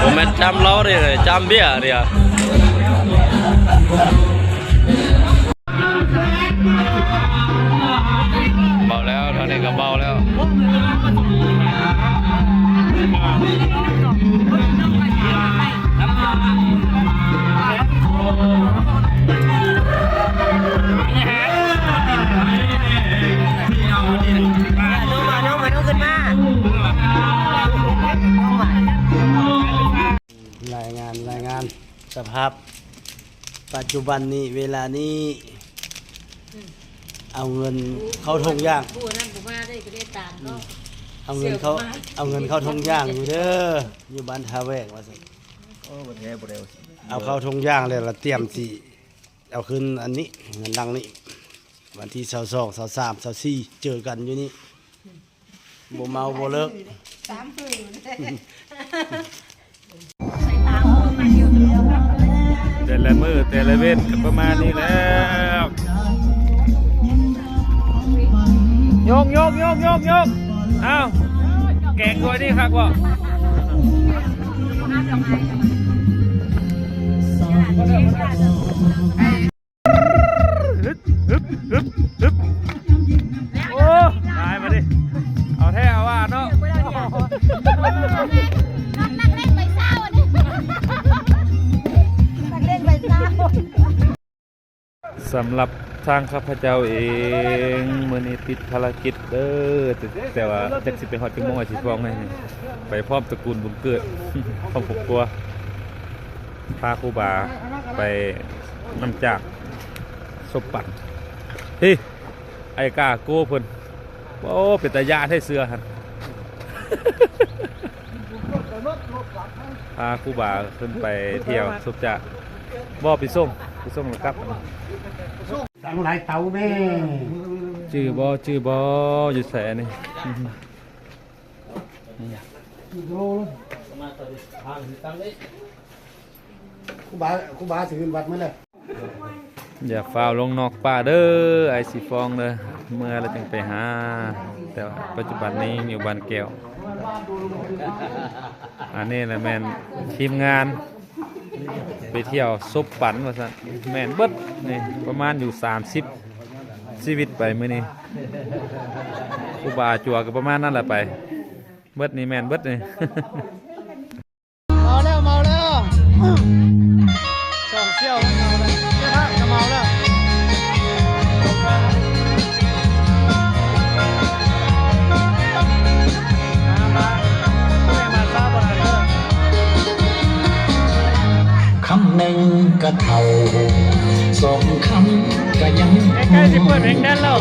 ผมเป็นจำเล้าเลยจำเบี้ยเดียวเบาแล้วตอนนี้ก็เบาแล้วรายงานสภาพปัจจุบันนี้เวลานี้เอาเงินเข้าทงย่างเอาเงินเข้าทงย่างอยู่เด้ออยู่บ้านท่าแวกว่าสิเอาเข้าทงย่างเลยเราเตรียมสิเอาขึ้นอันนี้เงินดังนี้วันที่22 23 24เจอกันอยู่นี่บ่เมาบ่เลิกแต่ละมือแต่ละเว้นก็ประมาณนี้แล้วโยกอ้าวแกงตัวนี้ครับว่าโอ้ตายมาดิเอาแท้เอาว่าเนาะสำหรับทางข้าพเจ้าเองมื้อนี้ติดภารกิจเด้อแต่ว่าจักสิไปฮอดจังโมงอาสิฟ้องให้ไปพร้อมตระกูลบุญเกิดพร้อมครอบครัวพาครูบาไปนำจากศพปั่นเฮ้ยไอ้กาโก้เพิ่นโอ้เป็นตาญาติให้เสือหั่นพาครูบาขึ้นไปเที่ยวศพจากบ่ไปส่งแล้วกลับตั้งหลายเตาแม่ชื่อบ่อยู่แสนี่ครูบาถือวัดมื้อเลยอย่าฝ้าวลงนอกป่าเด้อไอสีฟองเด้อเมื่อเราจึงไปหาแต่ปัจจุบันนี้อยู่บ้านแก้วอันนี้แหละแม่นทีมงานไปเที่ยวซบปั่นว่าซะแม่นเบิดนี่ประมาณอยู่30ชีวิตไปมื้อนี้ครูบาจั่วก็ประมาณนั้นแหละไปเบิดนี่แม่นเบิดนี่เมาแล้วสองเที่ยวเมาแล้วจะเมาแล้วคำหนึ่งก็เท่าสองคำก็ยังใกล้ๆสิเปิดเพลงแดนแล้ว